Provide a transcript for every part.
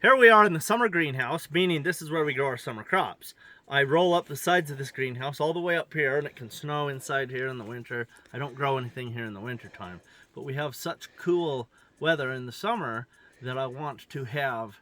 Here we are in the summer greenhouse, meaning this is where we grow our summer crops. I roll up the sides of this greenhouse all the way up here, and it can snow inside here in the winter. I don't grow anything here in the winter time, but we have such cool weather in the summer that I want to have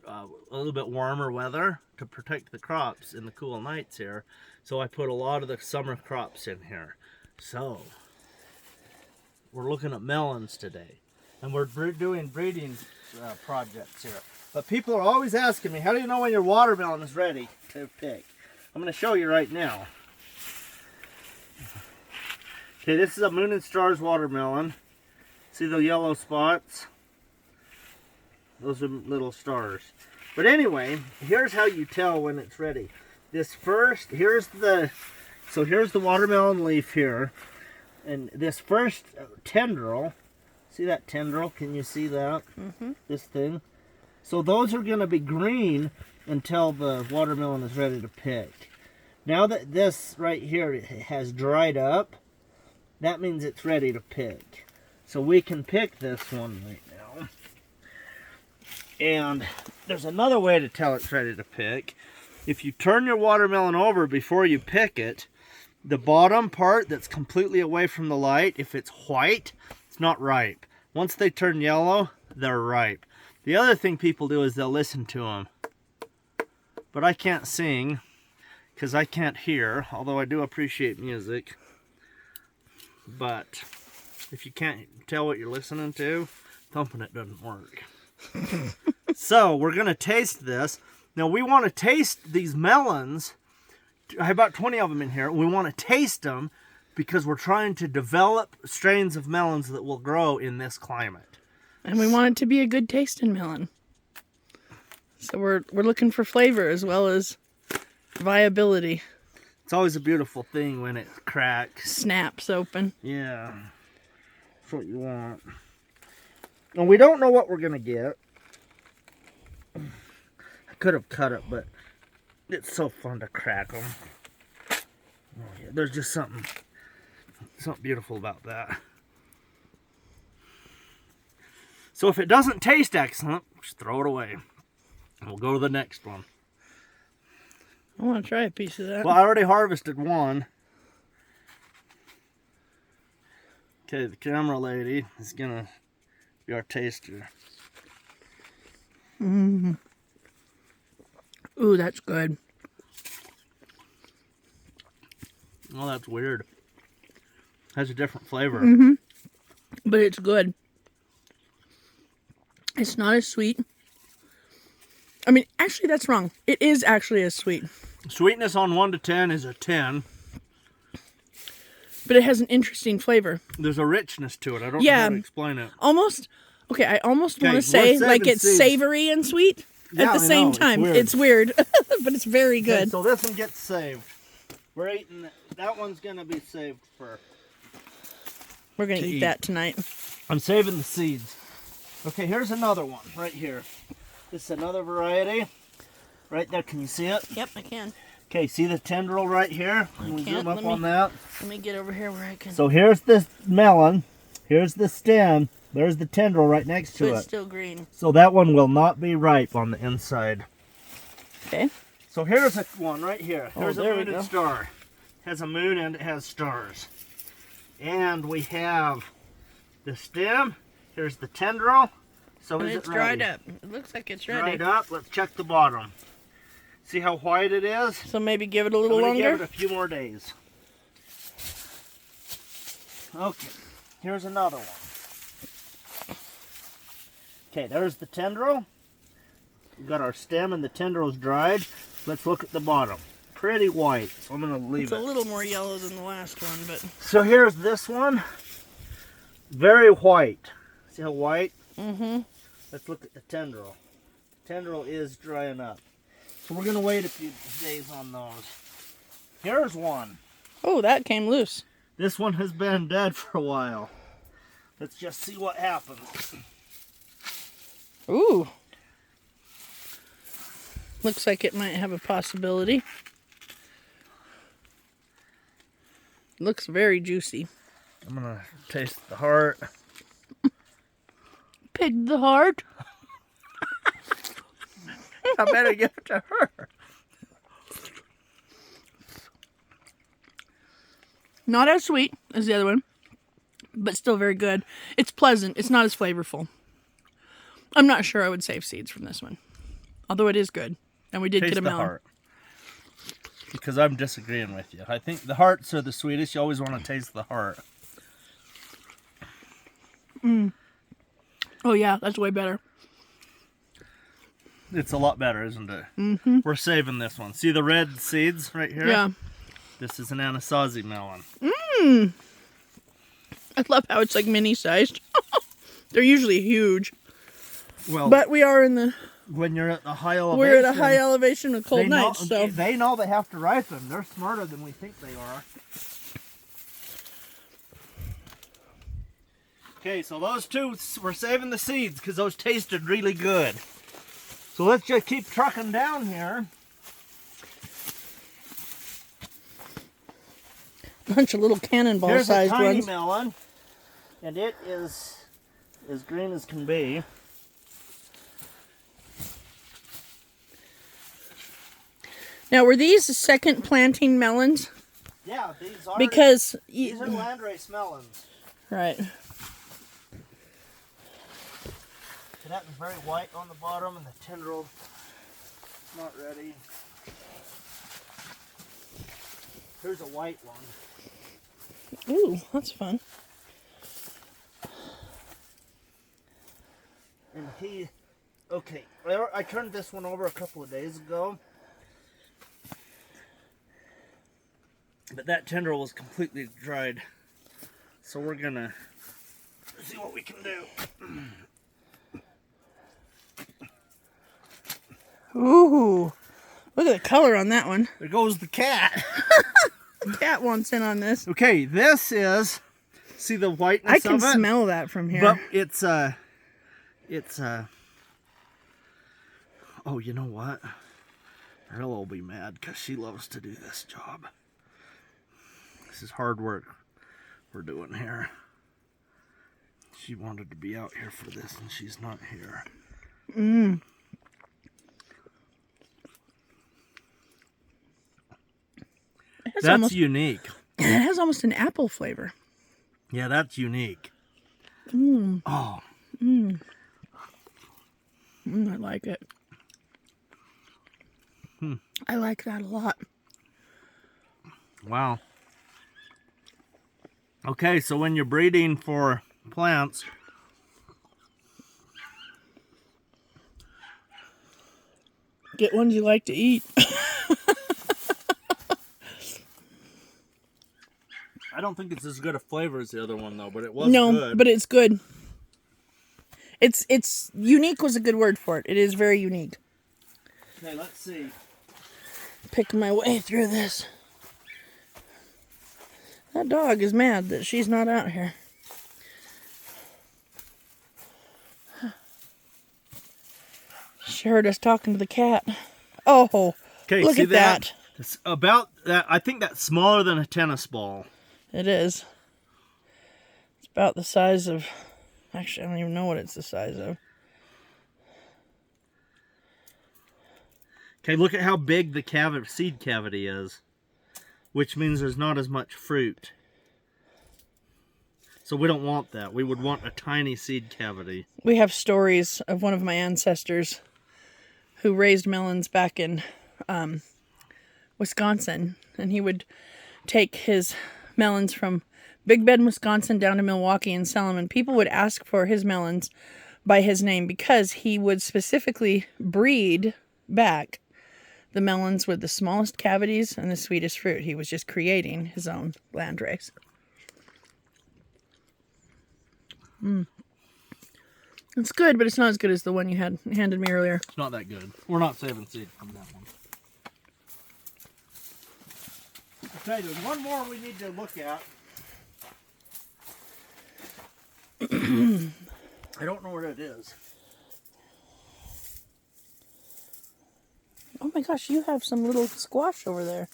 a little bit warmer weather to protect the crops in the cool nights here. So I put a lot of the summer crops in here. So we're looking at melons today, and we're doing breeding projects here. But people are always asking me, how do you know when your watermelon is ready to pick? I'm going to show you right now. Okay, this is a Moon and Stars watermelon. See the yellow spots? Those are little stars. But anyway, here's how you tell when it's ready. Here's the watermelon leaf here. And this first tendril, see that tendril? Can you see that? Mm-hmm. This thing? So those are going to be green until the watermelon is ready to pick. Now that this right here has dried up, that means it's ready to pick. So we can pick this one right now. And there's another way to tell it's ready to pick. If you turn your watermelon over before you pick it, the bottom part that's completely away from the light, if it's white, it's not ripe. Once they turn yellow, they're ripe. The other thing people do is they'll listen to them. But I can't sing because I can't hear, although I do appreciate music. But if you can't tell what you're listening to, thumping it doesn't work. So we're going to taste this. Now we want to taste these melons. I have about 20 of them in here. We want to taste them because we're trying to develop strains of melons that will grow in this climate. And we want it to be a good tasting melon. So we're looking for flavor as well as viability. It's always a beautiful thing when it cracks. Snaps open. Yeah. That's what you want. And we don't know what we're going to get. I could have cut it, but it's so fun to crack them. Oh, yeah, there's just something beautiful about that. So if it doesn't taste excellent, just throw it away. And we'll go to the next one. I want to try a piece of that. Well, I already harvested one. Okay, the camera lady is going to be our taster. Mm-hmm. Ooh, that's good. Oh, that's weird. Has a different flavor. Mm-hmm. But it's good. It's not as sweet. I mean, actually, that's wrong. It is actually as sweet. Sweetness on 1 to 10 is a 10. But it has an interesting flavor. There's a richness to it. I don't know how to explain it. Almost, okay, I almost want to say like it's savory and sweet at the same time. It's weird, but it's very good. Okay, so this one gets saved. We're eating, that one's going to be saved for... We're going to eat that tonight. I'm saving the seeds. Okay, here's another one right here. This is another variety. Right there, can you see it? Yep, I can. Okay, see the tendril right here? Can we zoom up on that? Let me get over here where I can. So here's this melon. Here's the stem. There's the tendril right next to it. It's still green. So that one will not be ripe on the inside. Okay. So here's a one right here. Here's a moon and star. It has a moon and it has stars. And we have the stem. Here's the tendril. So is it ready? It's dried up. It looks like it's ready. Dried up. Let's check the bottom. See how white it is? So maybe give it a little longer? Give it a few more days. Okay. Here's another one. Okay, there's the tendril. We've got our stem and the tendril's dried. Let's look at the bottom. Pretty white, so I'm going to leave it. It's a little more yellow than the last one, but... So here's this one. Very white. See how white? Mm-hmm. Let's look at the tendril. The tendril is drying up. So we're going to wait a few days on those. Here's one. Oh, that came loose. This one has been dead for a while. Let's just see what happens. Ooh. Looks like it might have a possibility. Looks very juicy. I'm going to taste the heart. Pig the heart. I better give it to her. Not as sweet as the other one, but still very good. It's pleasant. It's not as flavorful. I'm not sure I would save seeds from this one, although it is good. And we did Taste get a the melon. heart. Because I'm disagreeing with you. I think the hearts are the sweetest. You always want to taste the heart. Oh yeah, that's way better. It's a lot better, isn't it? We're saving this one. See the red seeds right here? Yeah. This is an Anasazi melon. I love how it's like mini sized. They're usually huge. Well, But we are in the when you're at the high elevation, we're at a high elevation with cold they know, nights, so they know they have to ripen. They're smarter than we think they are. Okay, so those two, we're saving the seeds because those tasted really good. So let's just keep trucking down here. bunch of little cannonball Here's a sized tiny ones. melon, and it is as green as can be. Now, were these second planting melons? Yeah, these are Because these are landrace melons. right. So that was very white on the bottom, and the tendril not ready. Here's a white one. Ooh, that's fun. And okay, I turned this one over a couple of days ago. But that tendril was completely dried. So we're gonna see what we can do. Ooh, look at the color on that one. There goes the cat. Cat wants in on this. Okay, this is, see the whiteness I can of it? smell that from here. But it's oh, you know what? Ella will be mad because she loves to do this job. This is hard work we're doing here. She wanted to be out here for this and she's not here. That's unique. It has almost an apple flavor. Yeah, that's unique. Oh. I like it. I like that a lot. Wow. Okay, so when you're breeding for plants, Get ones you like to eat. I don't think it's as good a flavor as the other one though, but it was No, good. but it's good. It's unique was a good word for it. It is very unique. Okay, let's see. Pick my way through this. That dog is mad that she's not out here. She heard us talking to the cat. Oh, Okay, look see at that. It's about that. I think that's smaller than a tennis ball. It is. It's about the size of... Actually, I don't even know what it's the size of. Okay, look at how big the seed cavity is, which means there's not as much fruit. So we don't want that. We would want a tiny seed cavity. We have stories of one of my ancestors who raised melons back in Wisconsin. And he would take his melons from Big Bend, Wisconsin down to Milwaukee and sell them. And people would ask for his melons by his name because he would specifically breed back the melons with the smallest cavities and the sweetest fruit. He was just creating his own landrace. It's good, but it's not as good as the one you had handed me earlier. It's not that good. We're not saving seed from that one. Okay, there's one more we need to look at. I don't know where it is. Oh my gosh, you have some little squash over there.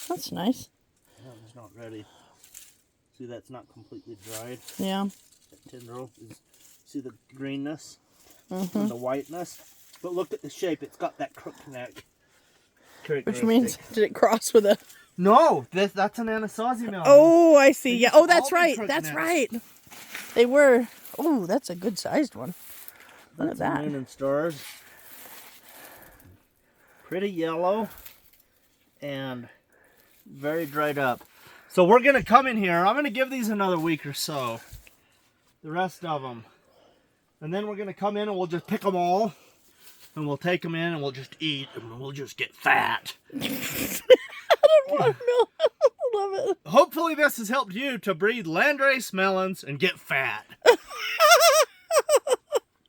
That's nice. No, it's not ready. See, that's not completely dried. Yeah. That tendril is. See the greenness and the whiteness? But look at the shape. It's got that crook neck. Which means, did it cross with a... No, that's an Anasazi melon. Oh, I see. Yeah. Oh, that's all right. the crook That's necks. right. They were... Oh, that's a good sized one. Look at That's a that. Moon and Stars. Pretty yellow and very dried up. So we're going to come in here. I'm going to give these another week or so. The rest of them. And then we're going to come in and we'll just pick them all. And we'll take them in and we'll just eat. And we'll just get fat. Watermelon. Love it. Hopefully this has helped you to breed landrace melons and get fat.